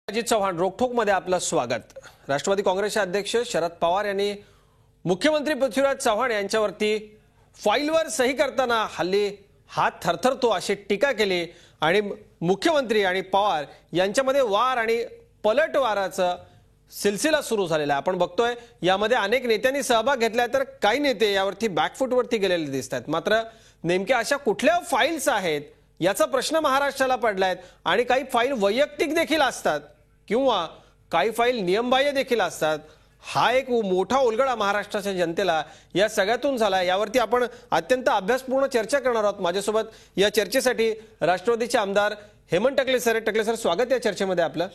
अजित चव्हाण रोकठोकमध्ये आपलं स्वागत। राष्ट्रवादी काँग्रेसचे अध्यक्ष शरद पवार यांनी मुख्यमंत्री पृथ्वीराज चव्हाण यांच्यावरती फाईलवर सही करताना हल्ली हात थरथरतो अशी टीका केली आणि मुख्यमंत्री आणि पवार यांच्यामध्ये वार आणि पलटवाराचा सिलसिला सुरू झालेला आहे। आपण बघतोय यामध्ये अनेक नेत्यांनी सहभाग घेतलाय, तर काही नेते यावरती बॅकफूटवरती गेलेले दिसतात। मात्र नेमक्या अशा कुठल्या फाईल्स आहेत याचा प्रश्न महाराष्ट्राला पडलाय आणि काही फाईल वैयक्तिक देखील असतात किंवा काही फाईल नियमबाह्य देखील असतात। हा एक मोठा उलगडा महाराष्ट्राच्या जनतेला या सगळ्यातून झाला। यावरती आपण अत्यंत अभ्यासपूर्ण चर्चा करणार आहोत। माझ्यासोबत या चर्चेसाठी राष्ट्रवादीचे आमदार हेमंत टकले सर, टकले सर स्वागत या चर्चेमध्ये आपलं।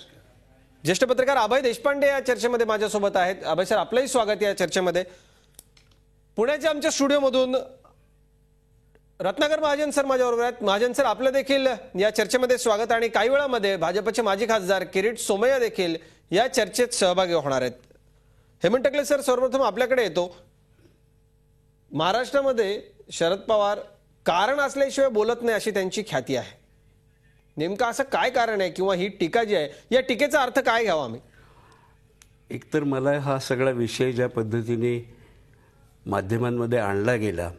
ज्येष्ठ पत्रकार अभय देशपांडे या चर्चेमध्ये माझ्यासोबत आहेत। अभय सर आपलंही स्वागत या चर्चेमध्ये। पुण्याच्या आमच्या स्टुडिओमधून रत्नाकर महाजन सर माझ्याबरोबर आहेत। महाजन सर आपलं देखील या चर्चेमध्ये स्वागत। आणि काही वेळामध्ये भाजपचे माजी खासदार किरीट सोमय्या देखील या चर्चेत सहभागी होणार आहेत। हेमंत टकले सर सर्वप्रथम आपल्याकडे येतो। महाराष्ट्रामध्ये शरद पवार कारण असल्याशिवाय बोलत नाही अशी त्यांची ख्याती आहे। नेमकं असं काय कारण आहे किंवा ही टीका जी आहे या टीकेचा अर्थ काय घ्यावा आम्ही? एकतर मला हा सगळा विषय ज्या पद्धतीने माध्यमांमध्ये आणला गेला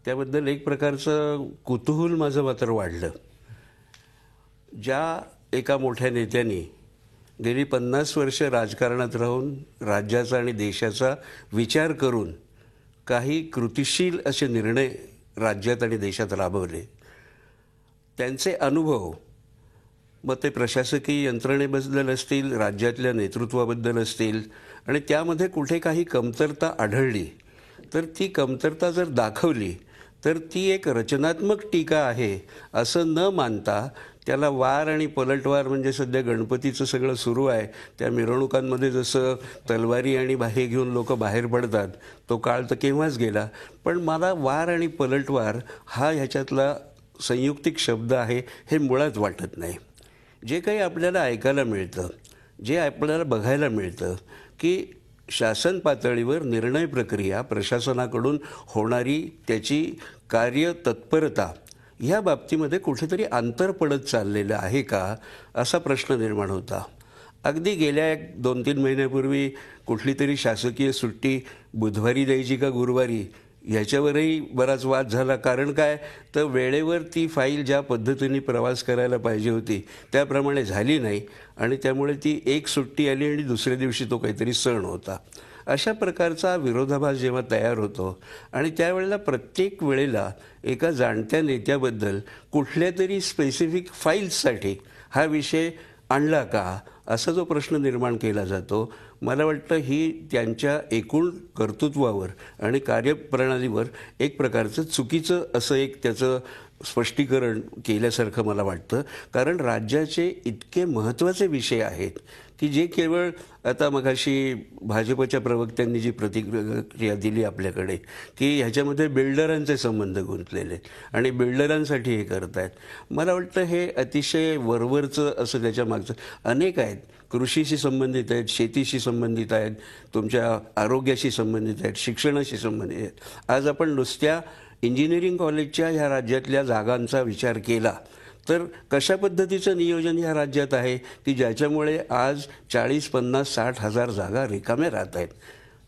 त्याबद्दल एक प्रकारचं कुतूहल माझं मात्र वाढलं। ज्या एका मोठ्या नेत्यांनी गेली 50 वर्ष राजकारणात राहून राज्याचा आणि देशाचा विचार करून काही कृतिशील असे निर्णय राज्यात आणि देशात राबवले, त्यांचे अनुभव मग ते प्रशासकीय यंत्रणेबद्दल असतील, राज्यातल्या नेतृत्वाबद्दल असतील आणि त्यामध्ये कुठे काही कमतरता आढळली तर ती कमतरता जर दाखवली तर ती एक रचनात्मक टीका आहे असं न मानता त्याला वार आणि पलटवार म्हणजे सध्या गणपतीचं सगळं सुरू आहे त्या मिरवणुकांमध्ये जसं तलवारी आणि हे घेऊन लोक बाहेर पडतात तो काळ तर केव्हाच गेला। पण मला वार आणि पलटवार हा ह्याच्यातला संयुक्तिक शब्द आहे हे मुळात वाटत नाही। जे काही आपल्याला ऐकायला मिळतं, जे आपल्याला बघायला मिळतं की शासन पातळीवर निर्णय प्रक्रिया प्रशासनाकडून होणारी त्याची कार्य तत्परता या बाबतीमध्ये कुठेतरी अंतर पडत चाललेलं आहे का असा प्रश्न निर्माण होता। अगदी गेल्या 2-3 महिन्यापूर्वी कुठली तरी शासकीय सुट्टी बुधवारी द्यायची का गुरुवारी ह्याच्यावरही बराच वाद झाला। कारण काय तर वेळेवर ती फाईल ज्या पद्धतीने प्रवास करायला पाहिजे होती त्याप्रमाणे झाली नाही आणि त्यामुळे ती एक सुट्टी आली आणि दुसऱ्या दिवशी तो काहीतरी सण होता। अशा प्रकारचा विरोधाभास जेव्हा तयार होतो आणि त्यावेळेला प्रत्येक वेळेला एका जाणत्या नेत्याबद्दल कुठल्या तरी स्पेसिफिक फाईल्ससाठी हा विषय आणला का असा जो प्रश्न निर्माण केला जातो, मला वाटतं ही त्यांच्या एकूण कर्तृत्वावर आणि कार्यप्रणालीवर एक प्रकारचं चुकीचं असं एक त्याचं स्पष्टीकरण केल्यासारखं मला वाटतं। कारण राज्याचे इतके महत्त्वाचे विषय आहेत की जे केवळ आता मगाशी भाजपच्या प्रवक्त्यांनी जी प्रतिक्रिया दिली आपल्याकडे की ह्याच्यामध्ये बिल्डरांचे संबंध गुंतलेले आणि बिल्डरांसाठी हे करत आहेत, मला वाटतं हे अतिशय वरवरचं असं त्याच्या मागचं अनेक आहेत। कृषीशी संबंधित आहेत, शेतीशी संबंधित आहेत, तुमच्या आरोग्याशी संबंधित आहेत, शिक्षणाशी संबंधित आहेत। आज आपण नुसत्या इंजिनिअरिंग कॉलेजच्या ह्या राज्यातल्या जागांचा विचार केला तर कशा पद्धतीचं नियोजन ह्या राज्यात आहे की ज्याच्यामुळे आज 40, 50, 60 हजार जागा रिकाम्या राहत आहेत।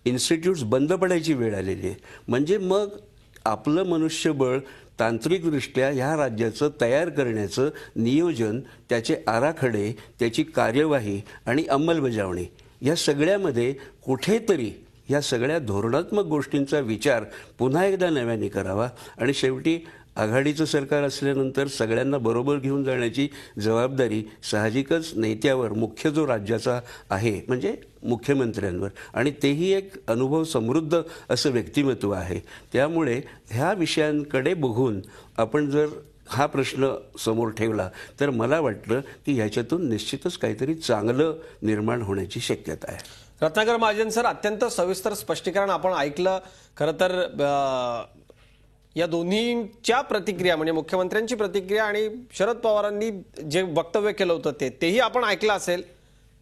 इन्स्टिट्यूट्स बंद पडायची वेळ आलेली आहे। म्हणजे मग आपलं मनुष्यबळ तांत्रिकदृष्ट्या ह्या राज्याचं तयार करण्याचं नियोजन, त्याचे आराखडे, त्याची कार्यवाही आणि अंमलबजावणी या सगळ्यामध्ये कुठेतरी या सगळ्या धोरणात्मक गोष्टींचा विचार पुन्हा एकदा नव्याने करावा आणि शेवटी आघाडीचं सरकार असल्यानंतर सगळ्यांना बरोबर घेऊन जाण्याची जबाबदारी साहजिकच नेत्यावर, मुख्य जो राज्याचा आहे म्हणजे मुख्यमंत्र्यांवर, आणि तेही एक अनुभव समृद्ध असं व्यक्तिमत्व आहे। त्यामुळे ह्या विषयांकडे बघून आपण जर हा प्रश्न समोर ठेवला तर मला वाटतं की ह्याच्यातून निश्चितच काहीतरी चांगलं निर्माण होण्याची शक्यता आहे। रत्नाकर महाजन सर अत्यंत सविस्तर स्पष्टीकरण आपण ऐकलं। खरं तर या दोन्हींच्या प्रतिक्रिया म्हणजे मुख्यमंत्र्यांची प्रतिक्रिया आणि शरद पवारांनी जे वक्तव्य केलं होतं तेही आपण ऐकलं असेल।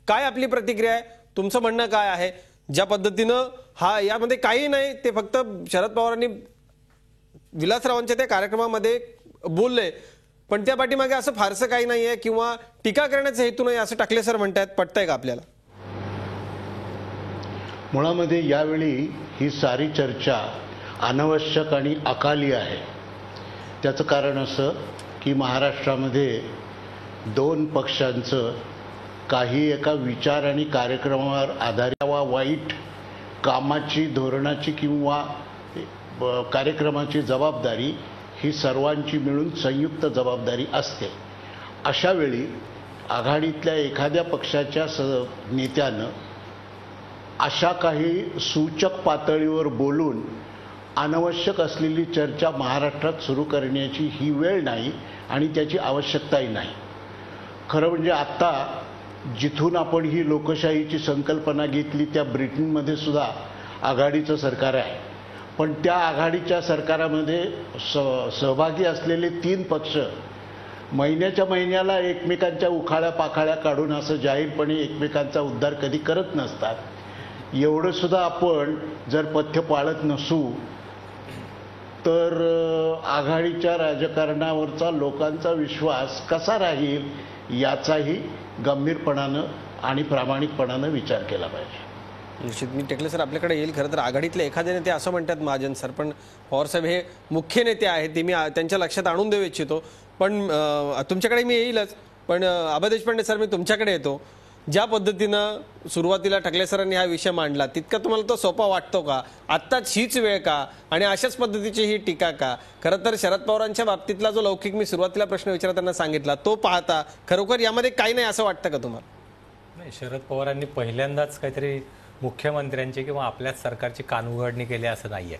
काय आपली प्रतिक्रिया आहे, तुमचं म्हणणं काय आहे? ज्या पद्धतीनं हा यामध्ये काही नाही, ते फक्त शरद पवारांनी विलासरावांच्या त्या कार्यक्रमामध्ये बोलले पण त्या पाठीमागे असं फारसं काही नाहीये किंवा टीका करण्याचा हेतू नाही असं टाकले सर म्हणतायत. पटतंय का आपल्याला? मुळामध्ये यावेळी ही सारी चर्चा अनावश्यक आणि अकाली आहे. त्याचं कारण असं की महाराष्ट्रामध्ये दोन पक्षांचं काही एका विचार आणि कार्यक्रमावर आधारित वा वाईट कामाची, धोरणाची किंवा कार्यक्रमाची जबाबदारी ही सर्वांची मिळून संयुक्त जबाबदारी असते. अशा वेळी आघाडीतल्या एखाद्या पक्षाच्या नेत्यानं अशा काही सूचक पातळीवर बोलून अनावश्यक असलेली चर्चा महाराष्ट्रात सुरू करण्याची ही वेळ नाही आणि त्याची आवश्यकताही नाही. खरं म्हणजे आत्ता जिथून आपण ही लोकशाहीची संकल्पना घेतली त्या ब्रिटनमध्ये सुद्धा आघाडीचं सरकार आहे. पण त्या आघाडीच्या सरकारामध्ये सहभागी असलेले 3 पक्ष महिन्याच्या महिन्याला एकमेकांच्या उखाळ्या पाखाळ्या काढून असं जाहीरपणे एकमेकांचा उद्धार कधी करत नसतात. एवढं सुद्धा आपण जर पथ्य पाळत नसू तर आघाडीच्या राजकारणावरचा लोकांचा विश्वास कसा राहील याचाही गंभीरपणानं आणि प्रामाणिकपणानं विचार केला पाहिजे. निश्चित. मी टेकले सर आपल्याकडे येईल. खरं तर आघाडीतले एखादे नेते असं म्हणतात महाजन सर, पण पवारसाहेब हे मुख्य नेते आहेत, ते मी त्यांच्या लक्षात आणून देऊ इच्छितो. पण तुमच्याकडे मी येईलच, पण अभय देशपांडे सर मी तुमच्याकडे येतो. ज्या पद्धतीनं सुरुवातीला टकले सरांनी हा विषय मांडला तितका तुम्हाला तो सोपा वाटतो का? आत्ताच हीच वेळ का आणि अशाच पद्धतीची ही टीका का? खरं तर शरद पवारांच्या बाबतीतला जो लौकिक मी सुरुवातीला प्रश्न विचारताना सांगितला तो पाहता खरोखर यामध्ये काही नाही असं वाटतं का तुम्हाला? नाही, शरद पवारांनी पहिल्यांदाच काहीतरी मुख्यमंत्र्यांची किंवा आपल्याच सरकारची कानउघडणी केली असं नाहीये.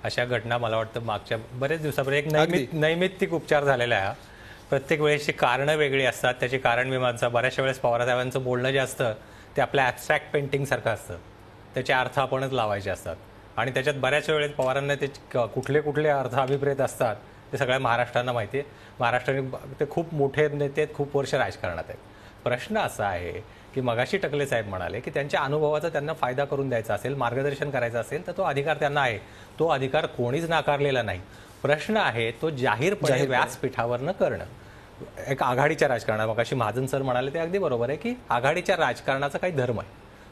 अशा घटना मला वाटतं मागच्या बरेच दिवसापूर्वी एक नैमित्तिक उपचार झालेला आहे. प्रत्येक वेळेची कारणं वेगळी असतात. त्याची कारण मीमांसा बऱ्याचशा वेळेस पवारसाहेबांचं बोलणं जे असतं ते आपल्या ॲबस्ट्रॅक्ट पेंटिंगसारखं असतं. त्याचे अर्थ आपणच लावायचे असतात आणि त्याच्यात बऱ्याचशा वेळेस पवारांना ते कुठले कुठले अर्थ अभिप्रेत असतात ते सगळ्या महाराष्ट्राला माहिती आहे. महाराष्ट्राने ते खूप मोठे नेते आहेत, खूप वर्ष राजकारणात आहेत. प्रश्न असा आहे की मगाशी टकले साहेब म्हणाले की त्यांच्या अनुभवाचा त्यांना फायदा करून द्यायचा असेल, मार्गदर्शन करायचं असेल तर तो अधिकार त्यांना आहे. तो अधिकार कोणीच नाकारलेला नाही. प्रश्न आहे तो जाहीरपणे व्यासपीठावर करणं. एक आघाडीच्या राजकारणात मगाशी महाजन सर म्हणाले ते अगदी बरोबर आहे की आघाडीच्या राजकारणाचा काही धर्म आहे.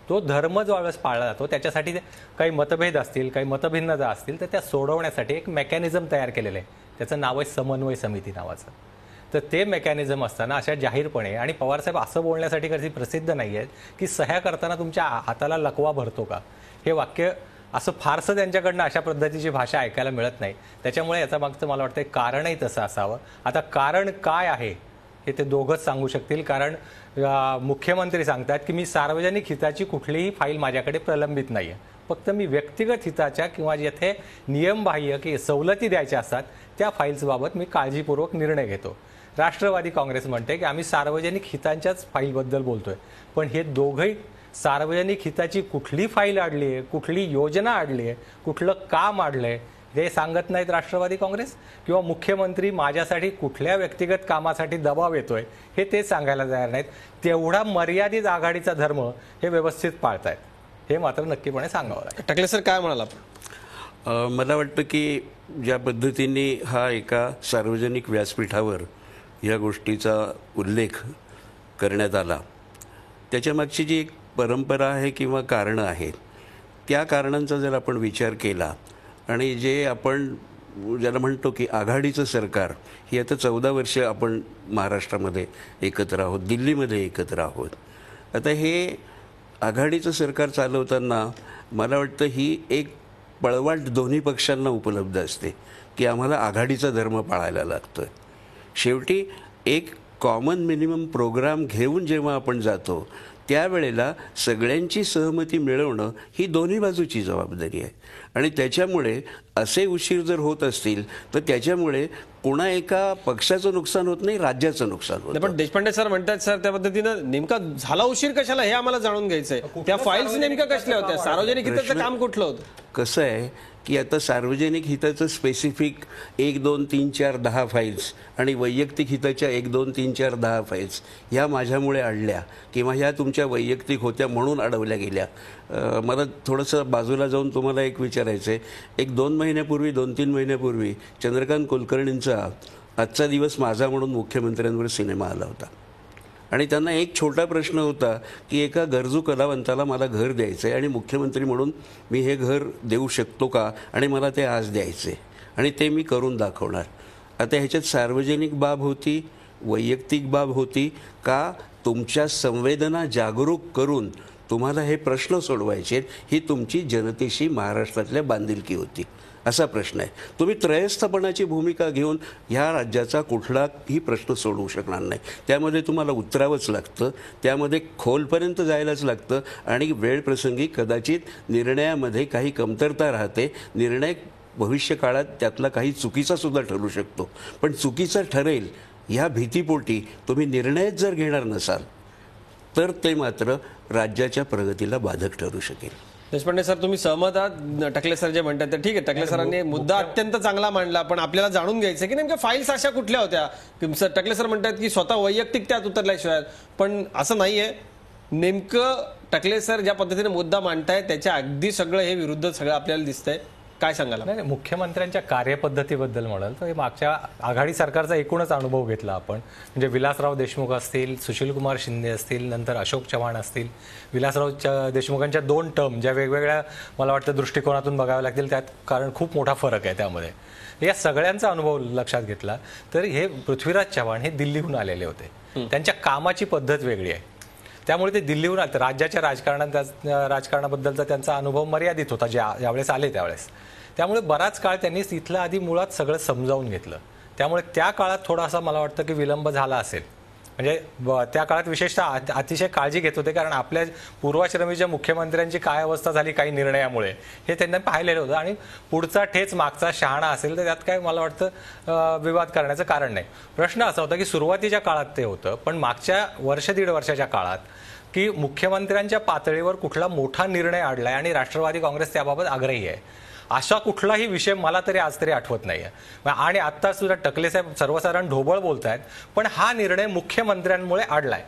तो धर्म जो वेळेस पाळला जातो त्याच्यासाठी काही मतभेद असतील, काही मतभिन्नता असतील तर त्या सोडवण्यासाठी एक मेकॅनिझम तयार केलेलं आहे. त्याचं नाव आहे समन्वय समिती नावाचं. तर ते मेकॅनिझम असताना अशा जाहीरपणे, आणि पवारसाहेब असं बोलण्यासाठी कधी प्रसिद्ध नाही आहेत की सह्या करताना तुमच्या हाताला लकवा भरतो का, हे वाक्य असं फारसं त्यांच्याकडनं अशा पद्धतीची भाषा ऐकायला मिळत नाही. त्याच्यामुळे याचा मागचं मला वाटतं कारणही तसं असावं. आता कारण काय आहे हे ते दोघंच सांगू शकतील. कारण मुख्यमंत्री सांगतात की मी सार्वजनिक हिताची कुठलीही फाईल माझ्याकडे प्रलंबित नाही आहे, फक्त मी व्यक्तिगत हिताच्या किंवा जेथे नियमबाह्य की सवलती द्यायच्या असतात त्या फाईल्सबाबत मी काळजीपूर्वक निर्णय घेतो. राष्ट्रवादी काँग्रेस म्हणते की आम्ही सार्वजनिक हितांच्याच फाईलबद्दल बोलतोय. पण हे दोघंही सार्वजनिक हिताची कुठली फाईल अडली आहे, कुठली योजना अडली आहे, कुठलं काम अडलंय हे सांगत नाहीत राष्ट्रवादी काँग्रेस. किंवा मुख्यमंत्री माझ्यासाठी कुठल्या व्यक्तिगत कामासाठी दबाव येतोय हे ते सांगायला तयार नाहीत. तेवढा मर्यादित आघाडीचा धर्म हे व्यवस्थित पाळतायत हे मात्र नक्कीपणे सांगावं लागेल. टकले सर काय म्हणाला? मला वाटतं की ज्या पद्धतीने हा एका सार्वजनिक व्यासपीठावर या गोष्टीचा उल्लेख करण्यात आला त्याच्यामागची जी एक परंपरा आहे किंवा कारणं आहेत त्या कारणांचा जर आपण विचार केला आणि जे आपण ज्याला म्हणतो की आघाडीचं सरकार ही आता 14 वर्ष आपण महाराष्ट्रामध्ये एकत्र आहोत, दिल्लीमध्ये एकत्र आहोत. आता हे आघाडीचं सरकार चालवताना मला वाटतं ही एक पळवाट दोन्ही पक्षांना उपलब्ध असते की आम्हाला आघाडीचा धर्म पाळायला लागतो आहे. शेवटी एक कॉमन मिनिमम प्रोग्राम घेऊन जेव्हा आपण जातो त्यावेळेला सगळ्यांची सहमती मिळवणं ही दोन्ही बाजूची जबाबदारी आहे. आणि त्याच्यामुळे असे उशीर जर होत असतील तर त्याच्यामुळे कोणा एका पक्षाचं नुकसान होत नाही, राज्याचं नुकसान होतं. पण देशपांडे सर म्हणतात सर त्या पद्धतीनं नेमका झाला उशीर कशाला हे आम्हाला जाणून घ्यायचंय. त्या फाईल्स नेमक्या कसल्या होत्या, सार्वजनिक हिताचं काम कुठलं होतं? कसं आहे की आता सार्वजनिक हिताचं स्पेसिफिक 1, 2, 3, 4, 10 फाईल्स आणि वैयक्तिक हिताच्या 1, 2, 3, 4, 10 फाईल्स ह्या माझ्यामुळे अडल्या किंवा ह्या तुमच्या वैयक्तिक होत्या म्हणून अडवल्या गेल्या. मला थोडंसं बाजूला जाऊन तुम्हाला एक विचारायचं आहे. 1-2 महिन्यापूर्वी 2-3 महिन्यापूर्वी चंद्रकांत कुलकर्णींचा आजचा दिवस माझा म्हणून मुख्यमंत्र्यांवर सिनेमा आला होता आणि त्यांना एक छोटा प्रश्न होता की एका गरजू कलावंताला मला घर द्यायचं आहे आणि मुख्यमंत्री म्हणून मी हे घर देऊ शकतो का आणि मला ते आज द्यायचे आणि ते मी करून दाखवणार. आता ह्याच्यात सार्वजनिक बाब होती, वैयक्तिक बाब होती का तुमच्या संवेदना जागरूक करून तुम्हाला हे प्रश्न सोडवायचे ही तुमची जनतेशी महाराष्ट्रातल्या बांधिलकी होती असा प्रश्न आहे. तुम्ही त्रयस्थपणाची भूमिका घेऊन ह्या राज्याचा कुठलाही प्रश्न सोडवू शकणार नाही. त्यामध्ये तुम्हाला उतरावंच लागतं, त्यामध्ये खोलपर्यंत जायलाच लागतं आणि वेळप्रसंगी कदाचित निर्णयामध्ये काही कमतरता राहते. निर्णय भविष्य काळात त्यातला काही चुकीचा सुद्धा ठरू शकतो, पण चुकीचा ठरेल ह्या भीतीपोटी तुम्ही निर्णयच जर घेणार नसाल तर ते मात्र राज्याच्या प्रगतीला बाधक ठरू शकेल. देशपांडे सर, तुम्ही सहमत आहात टकले सर जे म्हणतात ते? ठीक आहे, टकले सरांनी मुद्दा अत्यंत चांगला मांडला, पण आपल्याला जाणून घ्यायचं की नेमक्या फाईल्स अशा कुठल्या होत्या? टकले सर म्हणतात की स्वतः वैयक्तिक त्यात उतरल्याशिवाय, पण असं नाहीये. नेमकं टकले सर ज्या पद्धतीने मुद्दा मांडताय त्याच्या अगदी सगळं हे विरुद्ध सगळं आपल्याला दिसतंय. काय सांगाल? नाही, मुख्यमंत्र्यांच्या कार्यपद्धतीबद्दल म्हणाल तर मागच्या आघाडी सरकारचा एकूणच अनुभव घेतला आपण. म्हणजे विलासराव देशमुख असतील, सुशीलकुमार शिंदे असतील, नंतर अशोक चव्हाण असतील. विलासराव देशमुखांच्या 2 टर्म ज्या वेगवेगळ्या मला वाटतं दृष्टिकोनातून बघाव्या लागतील, त्यात कारण खूप मोठा फरक आहे त्यामध्ये. या सगळ्यांचा अनुभव लक्षात घेतला तर हे पृथ्वीराज चव्हाण हे दिल्लीहून आलेले होते. त्यांच्या कामाची पद्धत वेगळी आहे, त्यामुळे ते दिल्लीहून आले. राज्याच्या राजकारणाबद्दलचा त्यांचा अनुभव मर्यादित होता ज्यावेळेस आले त्यावेळेस. त्यामुळे बराच काळ त्यांनी तिथलं आधी मुळात सगळं समजावून घेतलं. त्यामुळे त्या काळात थोडासा मला वाटतं की विलंब झाला असेल. म्हणजे त्या काळात विशेषतः अतिशय काळजी घेत होते, कारण आपल्या पूर्वाश्रमीच्या मुख्यमंत्र्यांची काय अवस्था झाली काही निर्णयामुळे हे त्यांनी पाहिलेलं होतं. आणि पुढचा ठेच मागचा शहाणा असेल तर त्यात काय मला वाटतं विवाद करण्याचं कारण नाही. प्रश्न असा होता की सुरुवातीच्या काळात ते होतं, पण मागच्या 1-1.5 वर्षाच्या काळात की मुख्यमंत्र्यांच्या पातळीवर कुठला मोठा निर्णय आणलाय आणि राष्ट्रवादी काँग्रेस त्याबाबत आग्रही आहे असा कुठलाही विषय मला तरी आज तरी आठवत नाहीये. आणि आता सुद्धा टकले साहेब सर्वसाधारण ढोबळ बोलतायत, पण हा निर्णय मुख्यमंत्र्यांमुळे आडलाय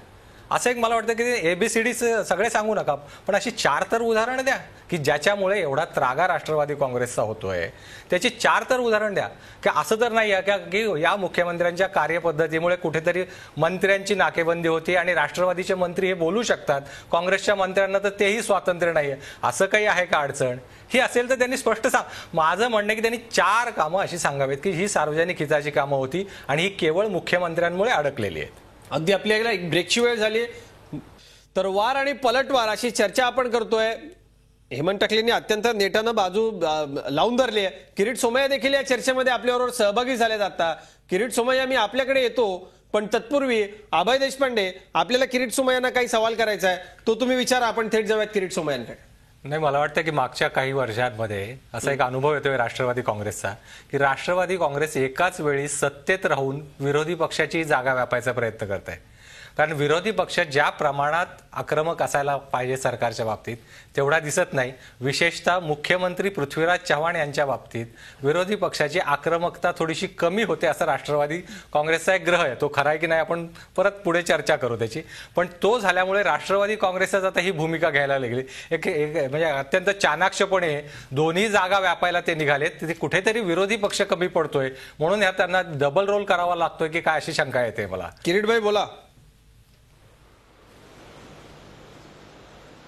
असं एक मला वाटतं की ABCD सगळे सांगू नका, पण अशी 4 तर उदाहरणं द्या की ज्याच्यामुळे एवढा त्रागा राष्ट्रवादी काँग्रेसचा होतोय. त्याची 4 तर उदाहरण द्या की असं तर नाही आहे की या मुख्यमंत्र्यांच्या कार्यपद्धतीमुळे कुठेतरी मंत्र्यांची नाकेबंदी होती आणि राष्ट्रवादीचे मंत्री हे बोलू शकतात, काँग्रेसच्या मंत्र्यांना तर तेही स्वातंत्र्य नाहीये. असं काही आहे का अडचण? ही असेल तर त्यांनी स्पष्ट माझं म्हणणं की त्यांनी 4 कामं अशी सांगावीत की ही सार्वजनिक हिताची कामं होती आणि ही केवळ मुख्यमंत्र्यांमुळे अडकलेली आहेत. अगदी आपल्याला एक ब्रेकची वेळ झाली. तर वार आणि पलटवार अशी चर्चा आपण करतोय. हेमंत टकलेंनी अत्यंत नेटानं बाजू लावून धरली आहे. किरीट सोमय्या देखील या चर्चेमध्ये आपल्याबरोबर सहभागी झालेत. आता किरीट सोमय्या, मी आपल्याकडे येतो, पण तत्पूर्वी अभय देशपांडे, आपल्याला किरीट सोमय्यांना काही सवाल करायचा आहे, तो तुम्ही विचारा. आपण थेट जाऊयात किरीट सोमय्यांकडे. नाही, मला वाटतं की मागच्या काही वर्षांमध्ये असा एक अनुभव येतोय राष्ट्रवादी काँग्रेसचा की राष्ट्रवादी काँग्रेस एकाच वेळी सत्तेत राहून विरोधी पक्षाची जागा व्यापायचा प्रयत्न करत आहे. कारण विरोधी पक्ष ज्या प्रमाणात आक्रमक असायला पाहिजे सरकारच्या बाबतीत तेवढा दिसत नाही. विशेषतः मुख्यमंत्री पृथ्वीराज चव्हाण यांच्या बाबतीत विरोधी पक्षाची आक्रमकता थोडीशी कमी होते असं राष्ट्रवादी काँग्रेसचा एक ग्रह आहे. तो खरा आहे की नाही आपण परत पुढे चर्चा करू त्याची, पण तो झाल्यामुळे राष्ट्रवादी काँग्रेसच आता ही भूमिका घ्यायला लागली. एक म्हणजे अत्यंत चाणाक्षपणे दोन्ही जागा व्यापायला ते निघालेत. तिथे कुठेतरी विरोधी पक्ष कमी पडतोय म्हणून ह्या त्यांना डबल रोल करावा लागतोय की काय अशी शंका येते मला. किरीटभाई बोला.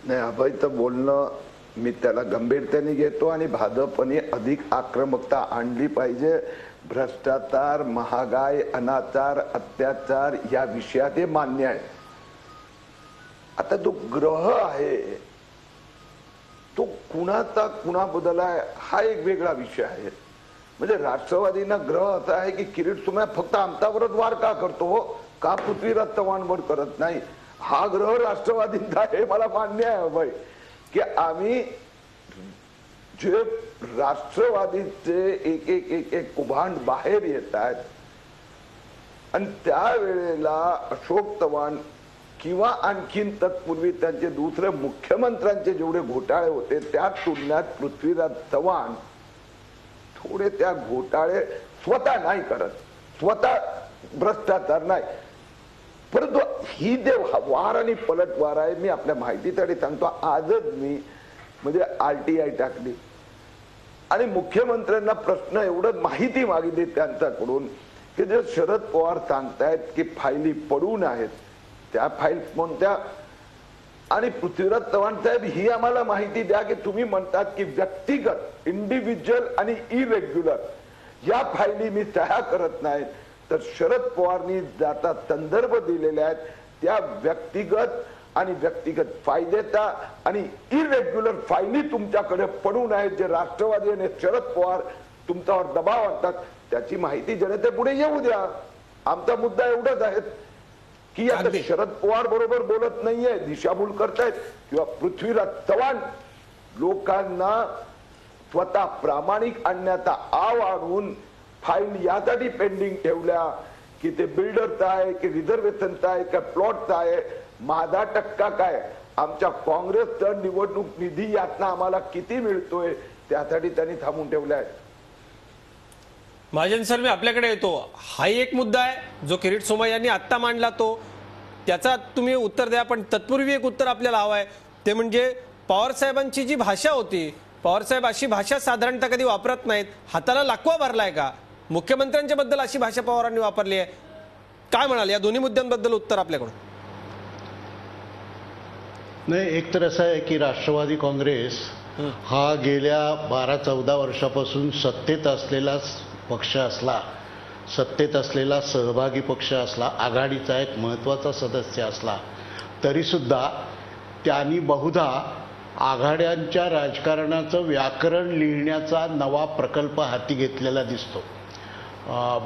नाही, अभयचं बोलणं मी त्याला गंभीरतेने घेतो आणि भाजपने अधिक आक्रमकता आणली पाहिजे. भ्रष्टाचार, महागाई, अनाचार, अत्याचार या विषयात हे मान्य आहे. आता जो ग्रह आहे तो कुणाचा कुणाबद्दल आहे हा एक वेगळा विषय आहे. म्हणजे राष्ट्रवादीना ग्रह असा आहे की किरीट सोमय्या फक्त आमच्यावरच वार का करतो, का पृथ्वीराज चव्हाणवर करत नाही. हा ग्रह राष्ट्रवादींचा हे मला मान्य आहे भाई की आम्ही जे राष्ट्रवादीचे एक एक एक एक कुभांड बाहेर येत आहेत आणि त्यावेळेला अशोक चव्हाण किंवा आणखीन तत्पूर्वी त्यांचे दुसरे मुख्यमंत्र्यांचे जेवढे घोटाळे होते त्या तुलनेत पृथ्वीराज चव्हाण थोडे त्या घोटाळे स्वतः नाही करत, स्वतः भ्रष्टाचार नाही. परंतु ही जे वार आणि पलटवार आहे, मी आपल्या माहितीसाठी सांगतो, आजच मी म्हणजे RTI टाकली आणि मुख्यमंत्र्यांना प्रश्न एवढं माहिती मागितली त्यांच्याकडून की जे शरद पवार सांगतायत की फायली पडून आहेत, त्या फाईल कोणत्या? आणि पृथ्वीराज चव्हाण साहेब, ही आम्हाला माहिती द्या की तुम्ही म्हणतात की व्यक्तिगत, इंडिव्हिज्युअल आणि इरेग्युलर या फायली मी तया करत नाही, तर शरद पवारनी ज्याचा संदर्भ दिलेले आहेत त्या व्यक्तिगत आणि व्यक्तिगत फायदेचा आणि इरेग्युलर फायली तुमच्याकडे पडून आहेत, जे राष्ट्रवादी आणि शरद पवार तुमच्यावर दबाव आणतात, त्याची माहिती जनतेपुढे येऊ द्या. आमचा मुद्दा एवढाच आहे की आता शरद पवार बरोबर बोलत नाहीये, दिशाभूल करतायत, किंवा पृथ्वीराज चव्हाण लोकांना स्वतः प्रामाणिक आणण्याचा आव आणून फाईल यासाठी पेंडिंग ठेवल्या की ते बिल्डरचा आहे की रिझर्वेशनचा आहे का प्लॉटचा आहे, माझा टक्का काय, आमच्या काँग्रेसचा निवडणूक निधी यातनं आम्हाला किती मिळतोय, त्यासाठी त्यांनी थांबून ठेवल्या आहेत. महाजन सर, मी आपल्याकडे येतो. हा एक मुद्दा आहे जो किरीट सोमय्या यांनी आत्ता मांडला, तो त्याचा तुम्ही उत्तर द्या. पण तत्पूर्वी एक उत्तर आपल्याला हवं आहे, ते म्हणजे पवार साहेबांची जी भाषा होती, पवार साहेब अशी भाषा साधारणतः कधी वापरत नाहीत. हाताला लाकवा भरलाय का? मुख्यमंत्र्यांच्या बद्दल अशी भाषा पवारांनी वापरली आहे, काय म्हणाल या दोन्ही मुद्द्यांबद्दल उत्तर आपल्याकडून? नाही, एक तर असं आहे की राष्ट्रवादी काँग्रेस हा गेल्या 12-14 वर्षापासून सत्तेत असलेला पक्ष असला, सत्तेत असलेला सहभागी पक्ष असला, आघाडीचा एक महत्त्वाचा सदस्य असला, तरीसुद्धा त्यांनी बहुधा आघाड्यांच्या राजकारणाचं व्याकरण लिहिण्याचा नवा प्रकल्प हाती घेतलेला दिसतो.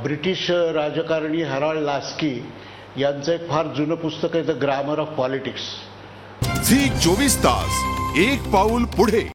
ब्रिटिश राजकारणी हॅरॉल्ड लास्की यांचं एक फार जुनं पुस्तक आहे the grammar of politics. Zee 24 Taas, एक पाऊल पुढे.